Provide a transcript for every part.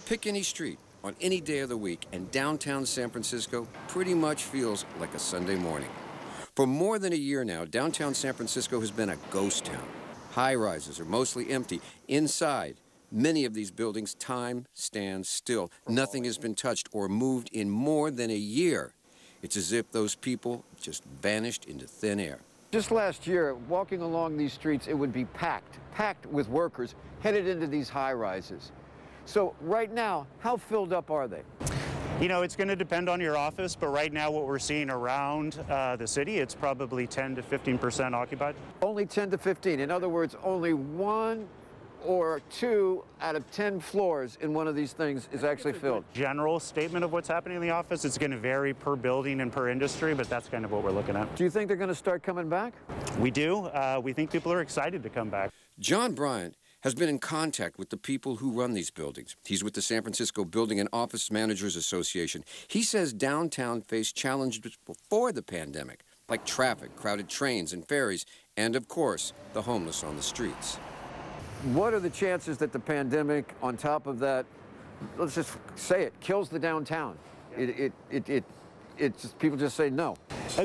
Pick any street on any day of the week, and downtown San Francisco pretty much feels like a Sunday morning. For more than a year now, downtown San Francisco has been a ghost town. High-rises are mostly empty. Inside, many of these buildings, time stands still. Nothing has been touched or moved in more than a year. It's as if those people just vanished into thin air. Just last year, walking along these streets, it would be packed with workers headed into these high-rises. So right now, how filled up are they? You know, it's going to depend on your office, but right now what we're seeing around the city, it's probably 10 to 15% occupied. Only 10 to 15. In other words, only 1 or 2 out of 10 floors in one of these things is actually filled. General statement of what's happening in the office, it's going to vary per building and per industry, but that's kind of what we're looking at. Do you think they're going to start coming back? We do. We think people are excited to come back. John Bryant has been in contact with the people who run these buildings. He's with the San Francisco Building and Office Managers Association. He says downtown faced challenges before the pandemic, like traffic, crowded trains and ferries, and of course, the homeless on the streets. What are the chances that the pandemic, on top of that, let's just say it, kills the downtown? People just say no.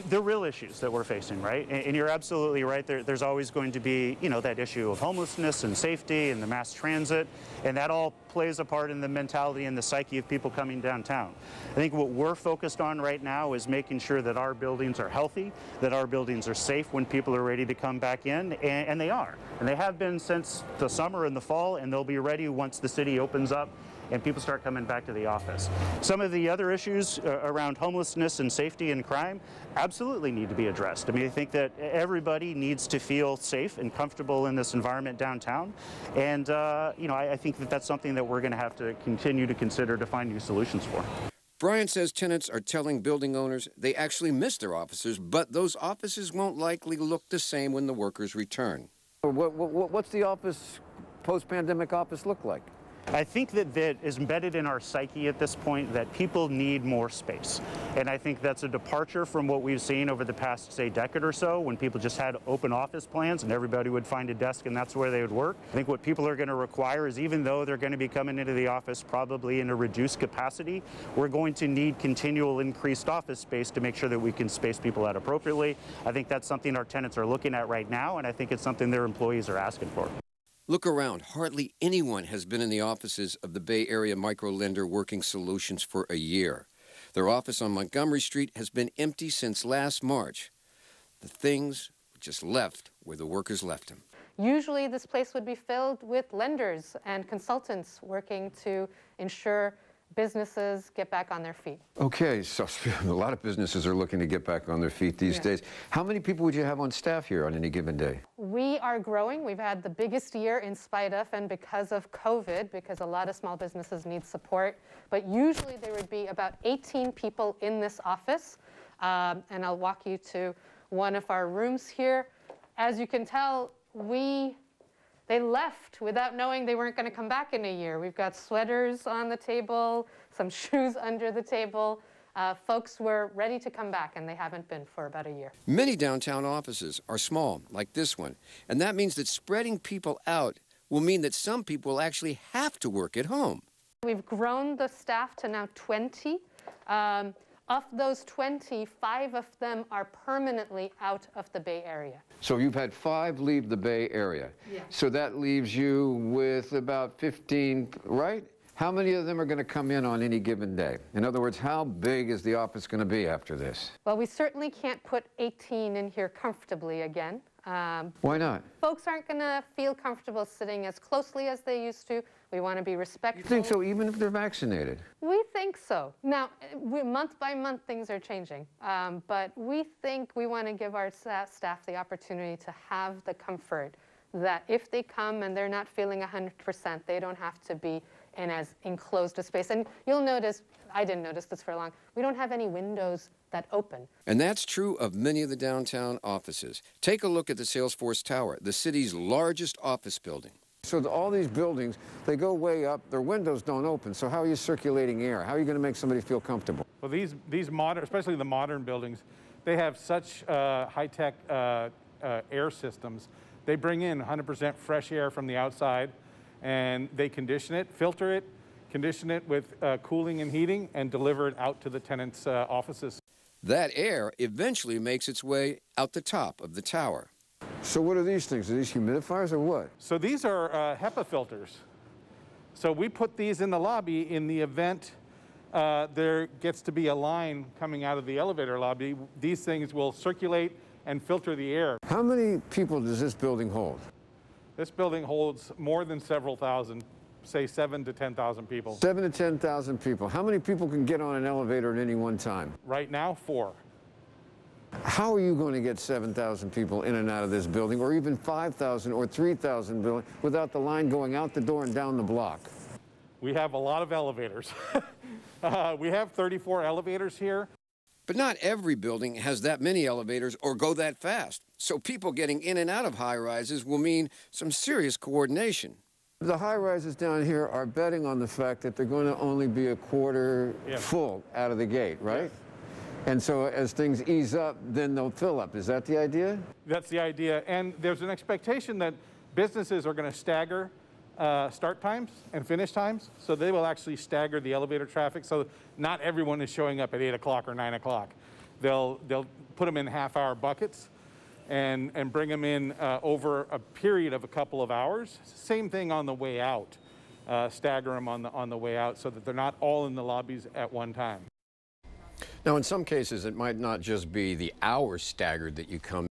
The real issues that we're facing, right? And you're absolutely right. There's always going to be, you know, that issue of homelessness and safety and the mass transit, and that all plays a part in the mentality and the psyche of people coming downtown. I think what we're focused on right now is making sure that our buildings are healthy, that our buildings are safe when people are ready to come back in, and they are. And they have been since the summer and the fall, and they'll be ready once the city opens up and people start coming back to the office. Some of the other issues around homelessness and safety and crime absolutely need to be addressed. I mean, I think that everybody needs to feel safe and comfortable in this environment downtown. And, you know, I think that that's something that we're going to have to continue to consider to find new solutions for. Brian says tenants are telling building owners they actually miss their offices, but those offices won't likely look the same when the workers return. What's the office, post-pandemic office look like? I think that is embedded in our psyche at this point that people need more space. And I think that's a departure from what we've seen over the past, say, decade or so, when people just had open office plans and everybody would find a desk and that's where they would work. I think what people are going to require is, even though they're going to be coming into the office probably in a reduced capacity, we're going to need continual increased office space to make sure that we can space people out appropriately. I think that's something our tenants are looking at right now, and I think it's something their employees are asking for. Look around. Hardly anyone has been in the offices of the Bay Area microlender Working Solutions for a year. Their office on Montgomery Street has been empty since last March. The things just left where the workers left them. Usually this place would be filled with lenders and consultants working to ensure businesses get back on their feet. Okay, so a lot of businesses are looking to get back on their feet these days. How many people would you have on staff here on any given day? We are growing. We've had the biggest year in spite of and because of COVID, because a lot of small businesses need support. But usually there would be about 18 people in this office. And I'll walk you to one of our rooms here. As you can tell, they left without knowing they weren't going to come back in a year. We've got sweaters on the table, some shoes under the table. Folks were ready to come back, and they haven't been for about a year. Many downtown offices are small, like this one, and that means that spreading people out will mean that some people will actually have to work at home. We've grown the staff to now 20. Of those 20, 5 of them are permanently out of the Bay Area. So you've had 5 leave the Bay Area. Yeah. So that leaves you with about 15, right? How many of them are going to come in on any given day? In other words, how big is the office going to be after this? Well, we certainly can't put 18 in here comfortably again. Why not? Folks aren't going to feel comfortable sitting as closely as they used to. We want to be respectful. You think so, even if they're vaccinated? We think so. Now, month by month, things are changing. But we think we want to give our staff the opportunity to have the comfort that if they come and they're not feeling 100%, they don't have to be in as enclosed a space. And you'll notice, I didn't notice this for long, we don't have any windows that open. And that's true of many of the downtown offices. Take a look at the Salesforce Tower, the city's largest office building. So all these buildings, they go way up, their windows don't open, so how are you circulating air? How are you going to make somebody feel comfortable? Well, these modern, especially the modern buildings, they have such high-tech air systems. They bring in 100% fresh air from the outside, and they condition it, filter it, condition it with cooling and heating, and deliver it out to the tenants' offices. That air eventually makes its way out the top of the tower. So what are these things? Are these humidifiers or what? So these are HEPA filters. So we put these in the lobby in the event there gets to be a line coming out of the elevator lobby. These things will circulate and filter the air. How many people does this building hold? This building holds more than several thousand, say 7,000 to 10,000 people. 7,000 to 10,000 people. How many people can get on an elevator at any one time? Right now, 4. How are you going to get 7,000 people in and out of this building, or even 5,000 or 3,000 building, without the line going out the door and down the block? We have a lot of elevators. We have 34 elevators here. But not every building has that many elevators or go that fast. So people getting in and out of high-rises will mean some serious coordination. The high-rises down here are betting on the fact that they're going to only be a quarter full out of the gate, right? Yes. And so as things ease up, then they'll fill up. Is that the idea? That's the idea. And there's an expectation that businesses are going to stagger start times and finish times. So they will actually stagger the elevator traffic. So not everyone is showing up at 8 o'clock or 9 o'clock. They'll put them in half-hour buckets and bring them in over a period of a couple of hours. Same thing on the way out. Stagger them on the way out so that they're not all in the lobbies at one time. Now, in some cases, it might not just be the hours staggered that you come